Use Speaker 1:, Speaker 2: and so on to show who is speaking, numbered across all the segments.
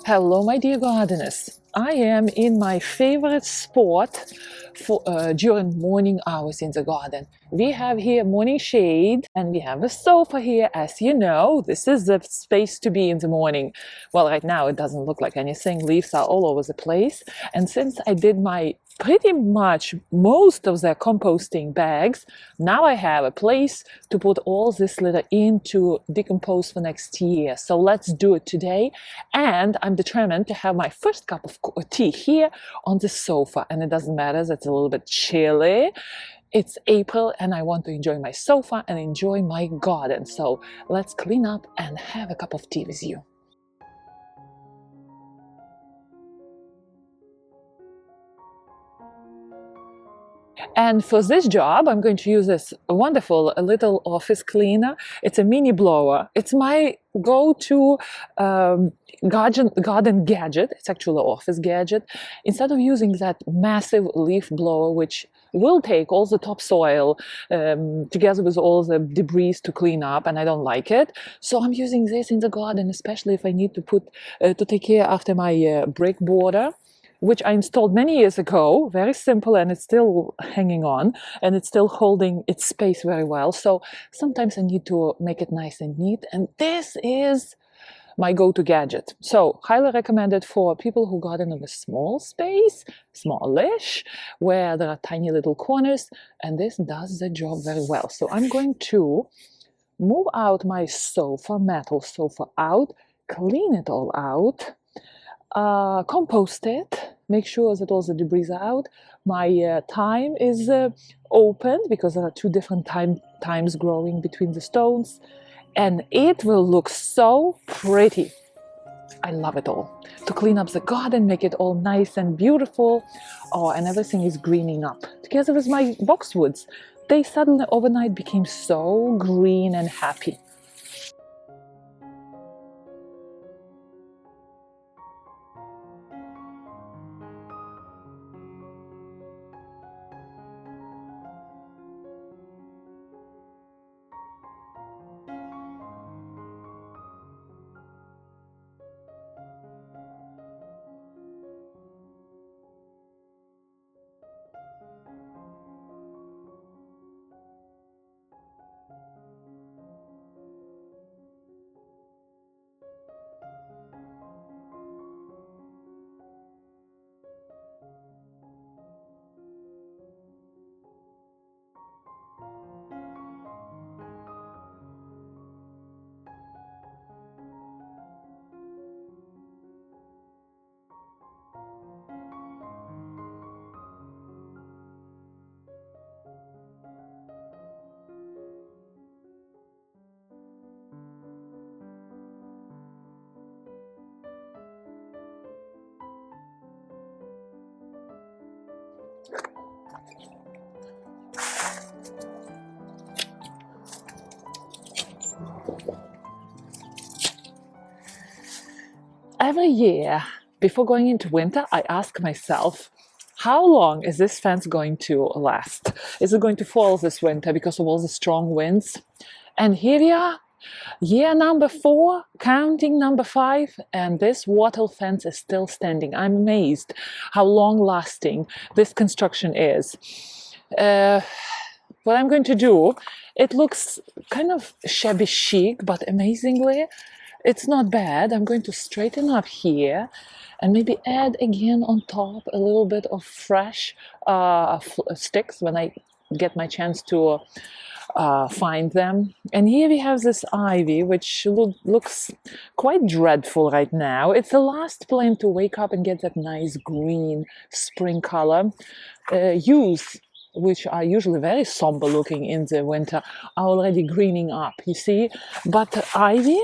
Speaker 1: Hello, my dear gardeners. I am in my favorite spot for during morning hours in the garden. We have here morning shade and we have a sofa here. As you know, this is the space to be in the morning. Well, right now it doesn't look like anything. Leaves are all over the place. And since I did my pretty much most of the composting bags, now I have a place to put all this litter in to decompose for next year. So let's do it today. And I'm determined to have my first cup of tea here on the sofa. And it doesn't matter that it's a little bit chilly. It's April and I want to enjoy my sofa and enjoy my garden. So let's clean up and have a cup of tea with you. And for this job, I'm going to use this wonderful little office cleaner. It's a mini blower. It's my go-to garden gadget. It's actually an office gadget. Instead of using that massive leaf blower, which will take all the topsoil together with all the debris to clean up, and I don't like it. So I'm using this in the garden, especially if I need to put to take care after my brick border, which I installed many years ago. Very simple, and it's still hanging on, and it's still holding its space very well. So sometimes I need to make it nice and neat, and this is my go-to gadget. So highly recommended for people who garden in a small space, smallish, where there are tiny little corners, and this does the job very well. So I'm going to move out my sofa, metal sofa out, clean it all out, compost it, make sure that all the debris are out. My thyme is open because there are two different times growing between the stones, and it will look so pretty. I love it all. To clean up the garden, make it all nice and beautiful. Oh, and everything is greening up. Together with my boxwoods, they suddenly overnight became so green and happy. Every year, before going into winter, I ask myself, how long is this fence going to last? Is it going to fall this winter because of all the strong winds? And here we are, year number 4, counting number 5, and this wattle fence is still standing. I'm amazed how long-lasting this construction is. What I'm going to do, it looks kind of shabby chic, but amazingly, it's not bad. I'm going to straighten up here and maybe add again on top a little bit of fresh sticks when I get my chance to find them. And here we have this ivy, which looks quite dreadful right now. It's the last plant to wake up and get that nice green spring color. Yews, which are usually very somber looking in the winter, are already greening up, you see. But ivy,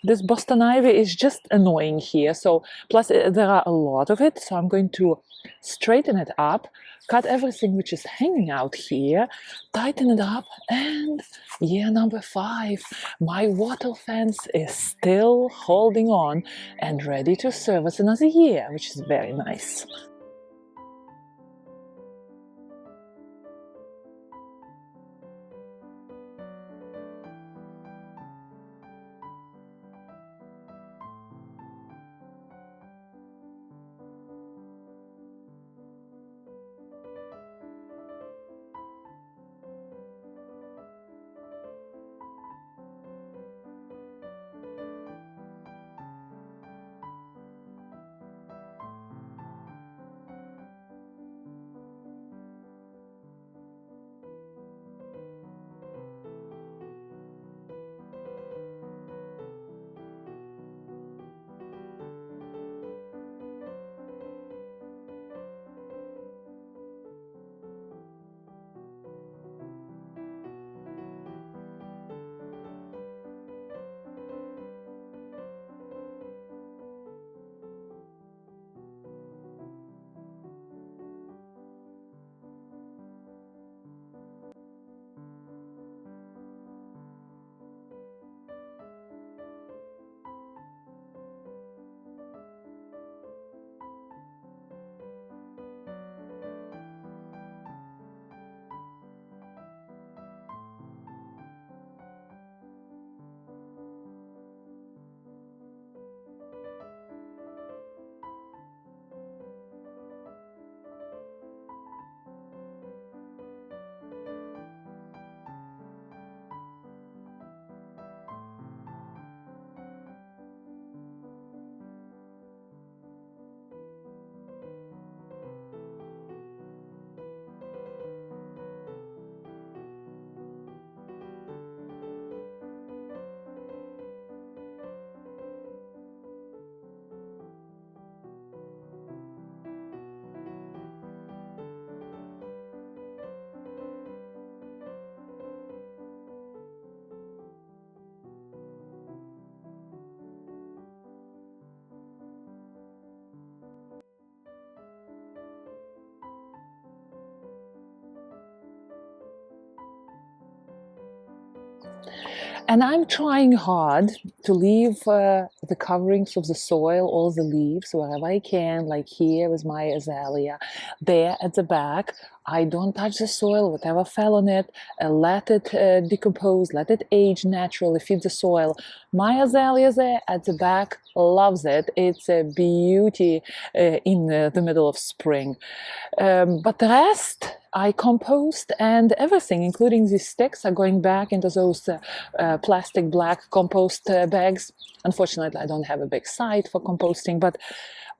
Speaker 1: this Boston ivy, is just annoying here. So plus there are a lot of it, so I'm going to straighten it up, cut everything which is hanging out here, tighten it up, and year number 5, my wattle fence is still holding on and ready to serve us another year, which is very nice. And I'm trying hard to leave the coverings of the soil, all the leaves, wherever I can, like here with my azalea. There at the back, I don't touch the soil, whatever fell on it, let it decompose, let it age naturally, feed the soil. My azalea there at the back loves it. It's a beauty in the middle of spring. But the rest, I compost, and everything, including these sticks, are going back into those plastic black compost bags. Unfortunately, I don't have a big site for composting, but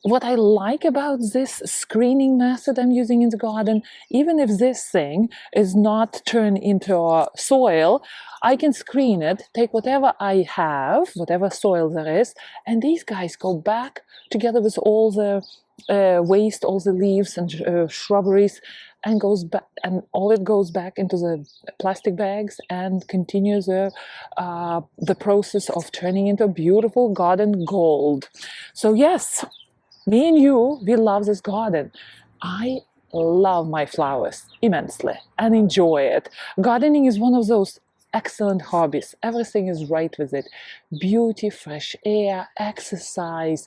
Speaker 1: what I like about this screening method I'm using in the garden, even if this thing is not turned into soil, I can screen it, take whatever I have, whatever soil there is, and these guys go back together with all the waste, all the leaves and shrubberies, and goes back, and all it goes back into the plastic bags and continues the process of turning into beautiful garden gold. So yes, me and you, we love this garden. I love my flowers immensely and enjoy it. Gardening is one of those excellent hobbies. Everything is right with it. Beauty, fresh air, exercise,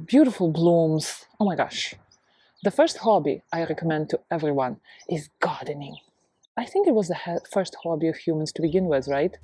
Speaker 1: beautiful blooms. Oh my gosh. The first hobby I recommend to everyone is gardening. I think it was the first hobby of humans to begin with, right?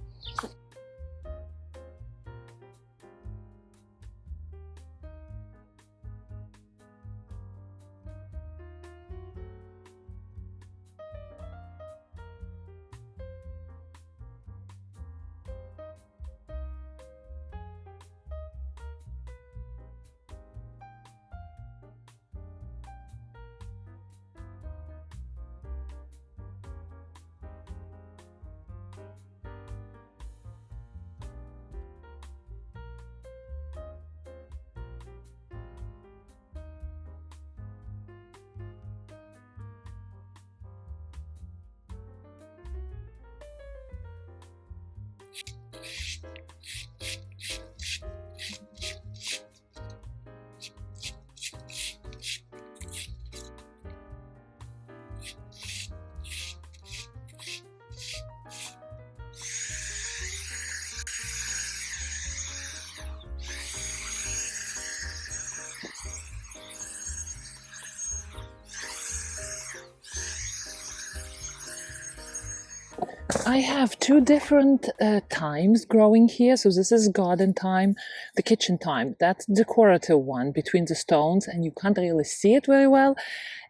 Speaker 1: I have two different times growing here. So this is garden time, the kitchen time. That's decorative one between the stones, and you can't really see it very well.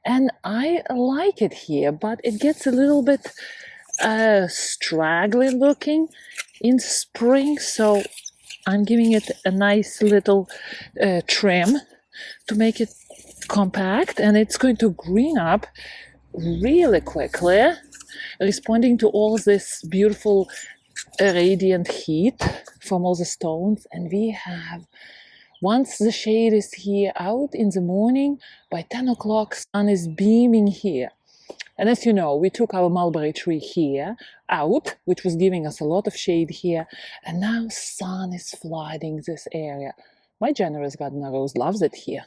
Speaker 1: And I like it here, but it gets a little bit straggly looking in spring. So I'm giving it a nice little trim to make it compact, and it's going to green up really quickly, responding to all this beautiful radiant heat from all the stones. And we have, once the shade is here out in the morning, by 10 o'clock sun is beaming here. And as you know, we took our mulberry tree here out, which was giving us a lot of shade here, and now sun is flooding this area. My generous gardener Rose loves it here.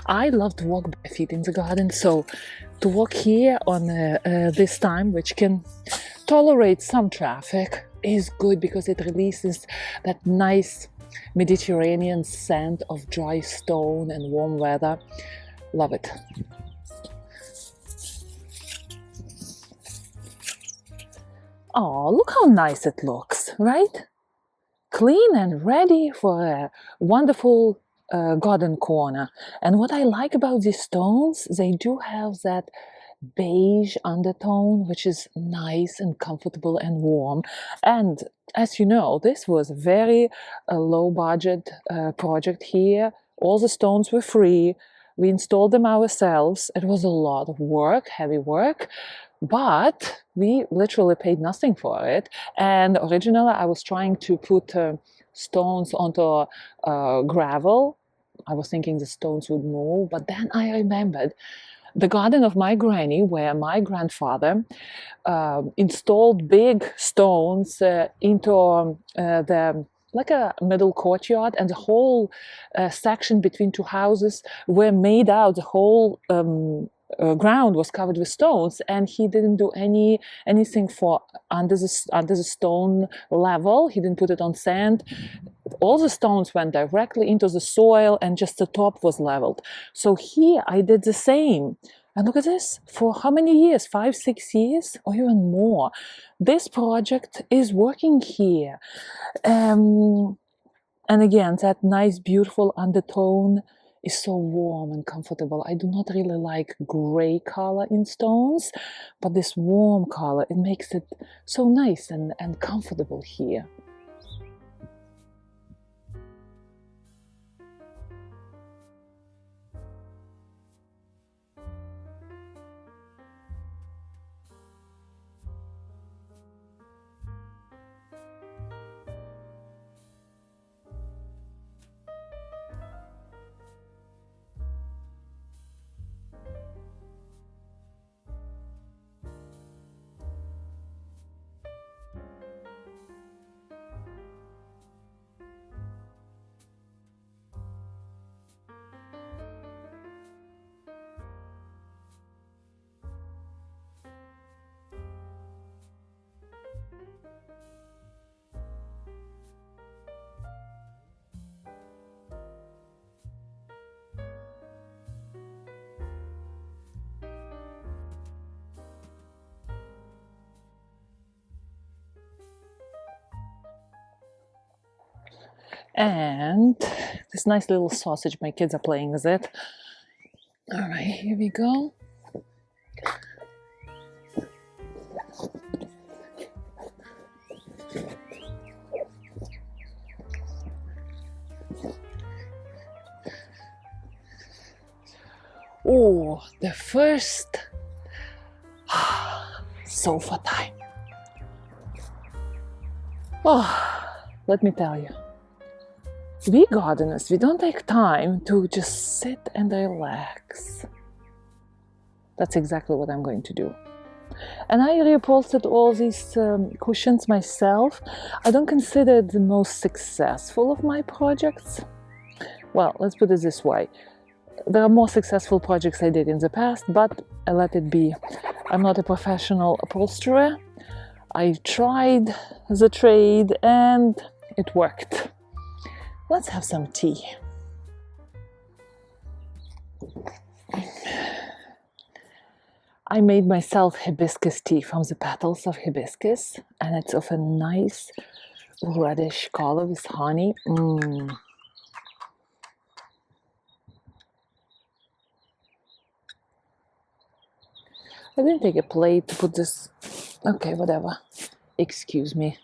Speaker 1: I love to walk barefoot in the garden, so to walk here on this time, which can tolerate some traffic, is good because it releases that nice Mediterranean scent of dry stone and warm weather. Love it. Oh, look how nice it looks, right? Clean and ready for a wonderful garden corner. And what I like about these stones, they do have that beige undertone, which is nice and comfortable and warm. And as you know, this was a very low budget project here. All the stones were free. We installed them ourselves. It was a lot of work, heavy work, but we literally paid nothing for it. And originally I was trying to put stones onto gravel. I was thinking the stones would move, but then I remembered the garden of my granny, where my grandfather installed big stones into the like a middle courtyard, and the whole section between two houses were made out. The whole ground was covered with stones, and he didn't do anything for under the stone level. He didn't put it on sand. All the stones went directly into the soil, and just the top was leveled. So here I did the same. And look at this, for how many years? 5, 6 years, or even more. This project is working here. And again, that nice, beautiful undertone is so warm and comfortable. I do not really like gray color in stones, but this warm color, it makes it so nice and comfortable here. And this nice little sausage, my kids are playing with it. All right, here we go. Oh, the first sofa time. Oh, let me tell you. We gardeners, we don't take time to just sit and relax. That's exactly what I'm going to do. And I reupholstered all these cushions myself. I don't consider it the most successful of my projects. Well, let's put it this way. There are more successful projects I did in the past, but I let it be. I'm not a professional upholsterer. I tried the trade and it worked. Let's have some tea. I made myself hibiscus tea from the petals of hibiscus, and it's of a nice reddish color with honey. I didn't take a plate to put this. Okay, whatever. Excuse me.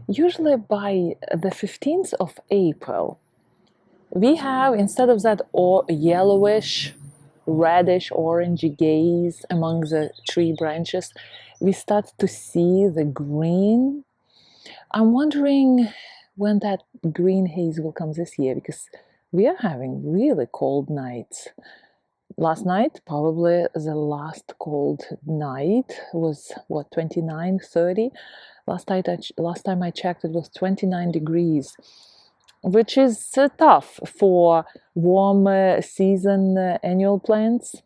Speaker 1: Usually by the 15th of April, we have, instead of that yellowish, reddish, orangey gaze among the tree branches, we start to see the green. I'm wondering when that green haze will come this year, because we are having really cold nights. Last night, probably the last cold night was, what, 29, 30? Last time I checked, it was 29 degrees, which is tough for warm season annual plants.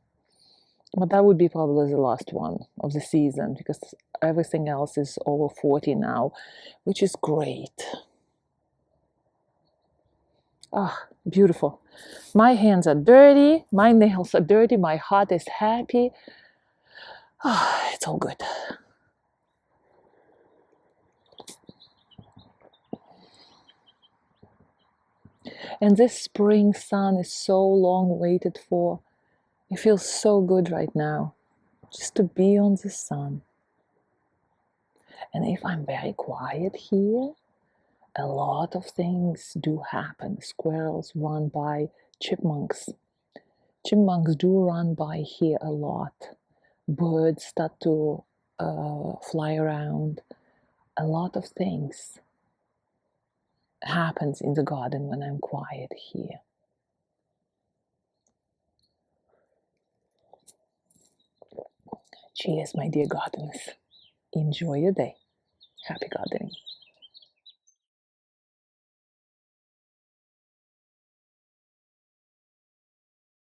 Speaker 1: But that would be probably the last one of the season, because everything else is over 40 now, which is great. Ah, beautiful. My hands are dirty, my nails are dirty, my heart is happy. Ah, it's all good. And this spring sun is so long waited for. It feels so good right now, just to be on the sun. And if I'm very quiet here, a lot of things do happen. Squirrels run by, chipmunks. Chipmunks do run by here a lot. Birds start to fly around. A lot of things happens in the garden when I'm quiet here. Cheers, my dear gardeners. Enjoy your day. Happy gardening.